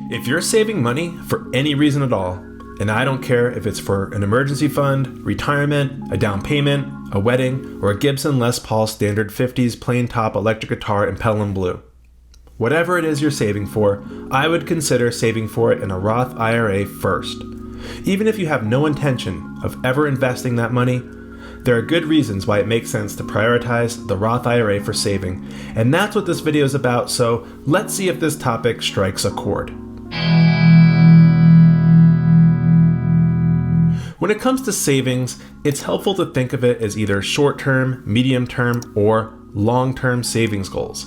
If you're saving money for any reason at all, and I don't care if it's for an emergency fund, retirement, a down payment, a wedding, or a Gibson Les Paul Standard 50s plain top electric guitar in Pelham Blue. Whatever it is you're saving for, I would consider saving for it in a Roth IRA first. Even if you have no intention of ever investing that money, there are good reasons why it makes sense to prioritize the Roth IRA for saving, and that's what this video is about, so let's see if this topic strikes a chord. When it comes to savings, it's helpful to think of it as either short-term, medium-term, or long-term savings goals.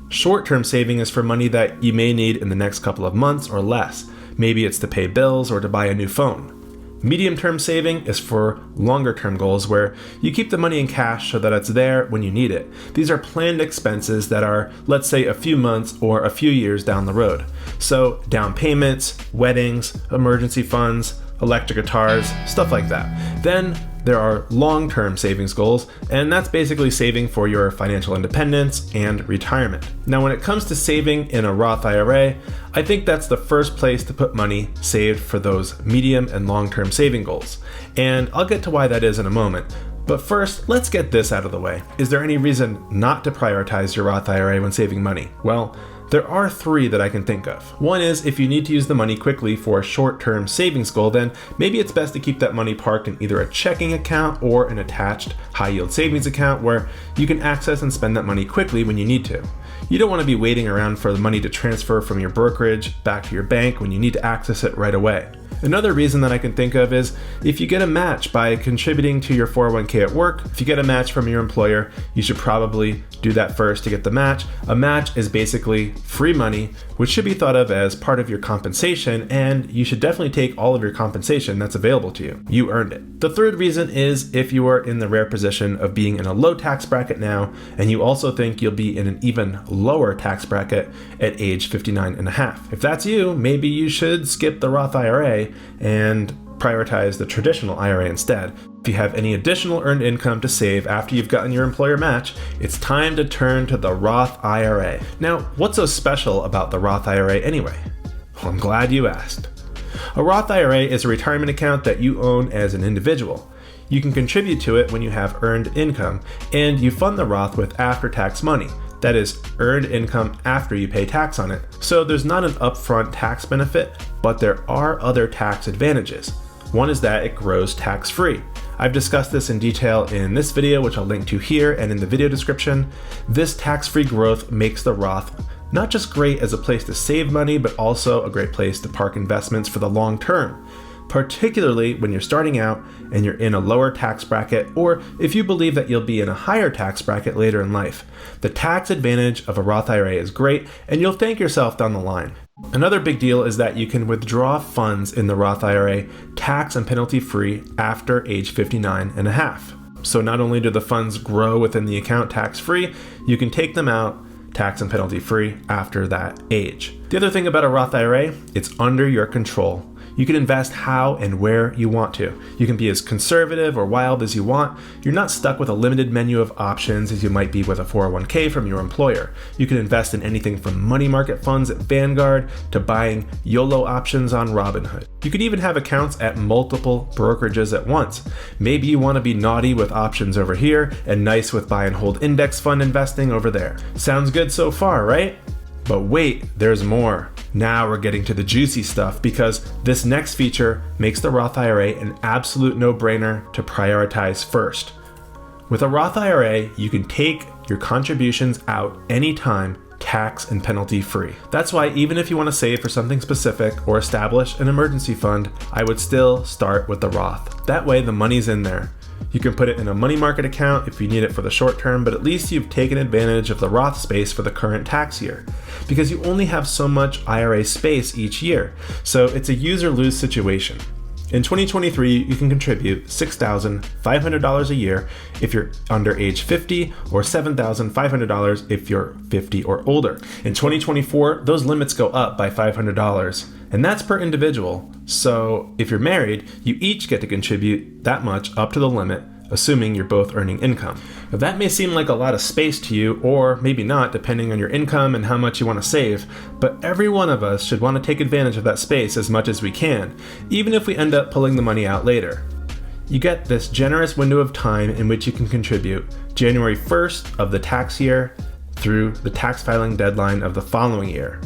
Short-term saving is for money that you may need in the next couple of months or less. Maybe it's to pay bills or to buy a new phone. Medium-term saving is for longer-term goals where you keep the money in cash so that it's there when you need it. These are planned expenses that are, let's say, a few months or a few years down the road. So down payments, weddings, emergency funds, electric guitars, stuff like that. Then there are long-term savings goals, and that's basically saving for your financial independence and retirement. Now, when it comes to saving in a Roth IRA, I think that's the first place to put money saved for those medium and long-term saving goals. And I'll get to why that is in a moment. But first, let's get this out of the way. Is there any reason not to prioritize your Roth IRA when saving money? Well, there are three that I can think of. One is if you need to use the money quickly for a short-term savings goal, then maybe it's best to keep that money parked in either a checking account or an attached high-yield savings account where you can access and spend that money quickly when you need to. You don't want to be waiting around for the money to transfer from your brokerage back to your bank when you need to access it right away. Another reason that I can think of is if you get a match by contributing to your 401k at work. If you get a match from your employer, you should probably do that first to get the match. A match is basically free money, which should be thought of as part of your compensation, and you should definitely take all of your compensation that's available to you. You earned it. The third reason is if you are in the rare position of being in a low tax bracket now, and you also think you'll be in an even lower tax bracket at age 59 and a half. If that's you, maybe you should skip the Roth IRA and prioritize the traditional IRA instead. If you have any additional earned income to save after you've gotten your employer match, it's time to turn to the Roth IRA. Now, what's so special about the Roth IRA anyway? Well, I'm glad you asked. A Roth IRA is a retirement account that you own as an individual. You can contribute to it when you have earned income, and you fund the Roth with after-tax money. That is, earned income after you pay tax on it. So there's not an upfront tax benefit, but there are other tax advantages. One is that it grows tax-free. I've discussed this in detail in this video, which I'll link to here and in the video description. This tax-free growth makes the Roth not just great as a place to save money, but also a great place to park investments for the long term, particularly when you're starting out and you're in a lower tax bracket, or if you believe that you'll be in a higher tax bracket later in life. The tax advantage of a Roth IRA is great, and you'll thank yourself down the line. Another big deal is that you can withdraw funds in the Roth IRA tax and penalty free after age 59 and a half. So not only do the funds grow within the account tax free, you can take them out tax and penalty free after that age. The other thing about a Roth IRA, it's under your control. You can invest how and where you want to. You can be as conservative or wild as you want. You're not stuck with a limited menu of options as you might be with a 401k from your employer. You can invest in anything from money market funds at Vanguard to buying YOLO options on Robinhood. You could even have accounts at multiple brokerages at once. Maybe you want to be naughty with options over here and nice with buy and hold index fund investing over there. Sounds good so far, right? But wait, there's more. Now we're getting to the juicy stuff because this next feature makes the Roth IRA an absolute no-brainer to prioritize first. With a Roth IRA, you can take your contributions out anytime, tax and penalty free. That's why even if you want to save for something specific or establish an emergency fund, I would still start with the Roth. That way the money's in there. You can put it in a money market account if you need it for the short term, but at least you've taken advantage of the Roth space for the current tax year, because you only have so much IRA space each year, so it's a use or lose situation. In 2023, you can contribute $6,500 a year if you're under age 50 or $7,500 if you're 50 or older. In 2024, those limits go up by $500, and that's per individual. So if you're married, you each get to contribute that much up to the limit assuming you're both earning income. Now, that may seem like a lot of space to you, or maybe not, depending on your income and how much you want to save, but every one of us should want to take advantage of that space as much as we can, even if we end up pulling the money out later. You get this generous window of time in which you can contribute January 1st of the tax year through the tax filing deadline of the following year.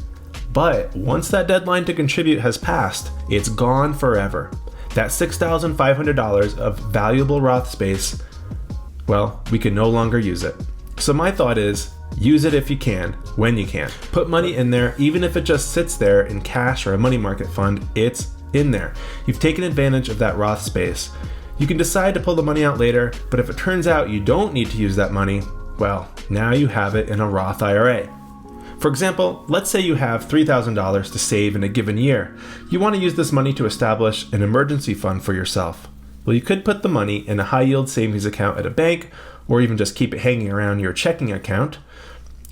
But once that deadline to contribute has passed, it's gone forever. That $6,500 of valuable Roth space, well, we can no longer use it. So my thought is, use it if you can, when you can. Put money in there, even if it just sits there in cash or a money market fund, it's in there. You've taken advantage of that Roth space. You can decide to pull the money out later, but if it turns out you don't need to use that money, well, now you have it in a Roth IRA. For example, let's say you have $3,000 to save in a given year. You want to use this money to establish an emergency fund for yourself. Well, you could put the money in a high-yield savings account at a bank, or even just keep it hanging around your checking account.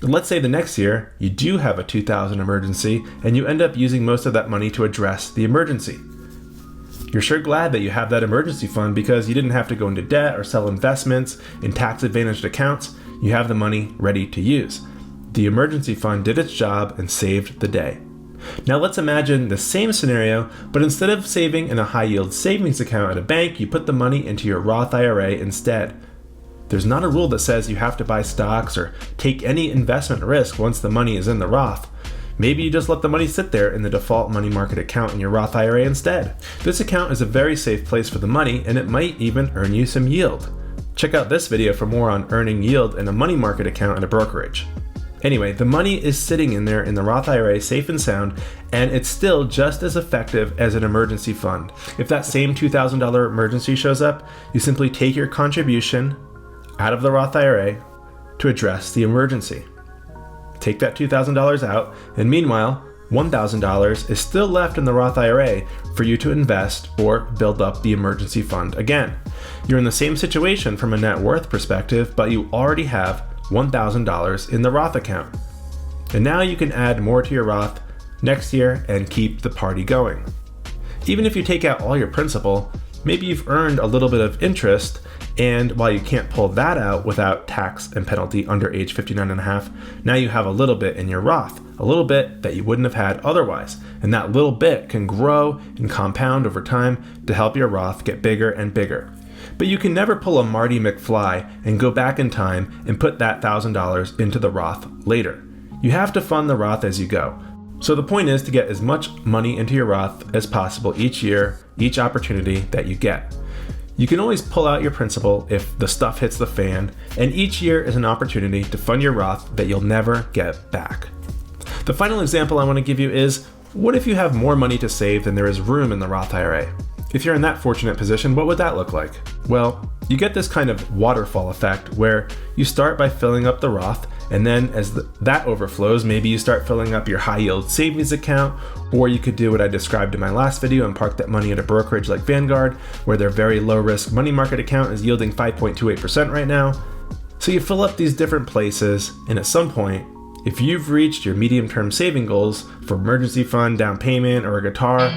Let's say the next year, you do have a $2,000 emergency, and you end up using most of that money to address the emergency. You're sure glad that you have that emergency fund because you didn't have to go into debt or sell investments in tax-advantaged accounts. You have the money ready to use. The emergency fund did its job and saved the day. Now let's imagine the same scenario, but instead of saving in a high-yield savings account at a bank, you put the money into your Roth IRA instead. There's not a rule that says you have to buy stocks or take any investment risk once the money is in the Roth. Maybe you just let the money sit there in the default money market account in your Roth IRA instead. This account is a very safe place for the money, and it might even earn you some yield. Check out this video for more on earning yield in a money market account at a brokerage. Anyway, the money is sitting in there in the Roth IRA safe and sound, and it's still just as effective as an emergency fund. If that same $2,000 emergency shows up, you simply take your contribution out of the Roth IRA to address the emergency. Take that $2,000 out, and meanwhile, $1,000 is still left in the Roth IRA for you to invest or build up the emergency fund again. You're in the same situation from a net worth perspective, but you already have $1,000 in the Roth account. And now you can add more to your Roth next year and keep the party going. Even if you take out all your principal, maybe you've earned a little bit of interest, and while you can't pull that out without tax and penalty under age 59.5, now you have a little bit in your Roth, a little bit that you wouldn't have had otherwise. And that little bit can grow and compound over time to help your Roth get bigger and bigger. But you can never pull a Marty McFly and go back in time and put that $1,000 into the Roth later. You have to fund the Roth as you go. So the point is to get as much money into your Roth as possible each year, each opportunity that you get. You can always pull out your principal if the stuff hits the fan, and each year is an opportunity to fund your Roth that you'll never get back. The final example I want to give you is, what if you have more money to save than there is room in the Roth IRA? If you're in that fortunate position, what would that look like? Well, you get this kind of waterfall effect where you start by filling up the Roth, and then as that overflows, maybe you start filling up your high yield savings account, or you could do what I described in my last video and park that money at a brokerage like Vanguard, where their very low risk money market account is yielding 5.28% right now. So you fill up these different places, and at some point, if you've reached your medium-term saving goals for emergency fund, down payment, or a guitar,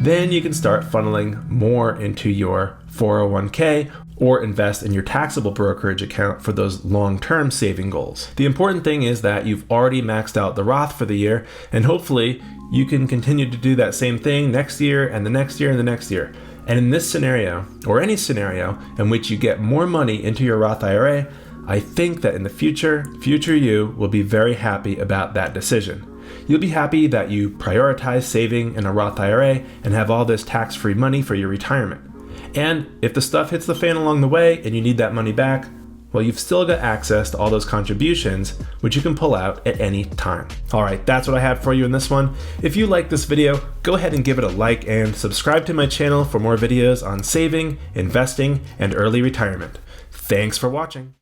then you can start funneling more into your 401k or invest in your taxable brokerage account for those long-term saving goals. The important thing is that you've already maxed out the Roth for the year, and hopefully you can continue to do that same thing next year and the next year and the next year. And in this scenario, or any scenario in which you get more money into your Roth IRA, I think that in the future you will be very happy about that decision. You'll be happy that you prioritize saving in a Roth IRA and have all this tax-free money for your retirement. And if the stuff hits the fan along the way and you need that money back, well, you've still got access to all those contributions, which you can pull out at any time. All right, that's what I have for you in this one. If you like this video, go ahead and give it a like and subscribe to my channel for more videos on saving, investing, and early retirement. Thanks for watching.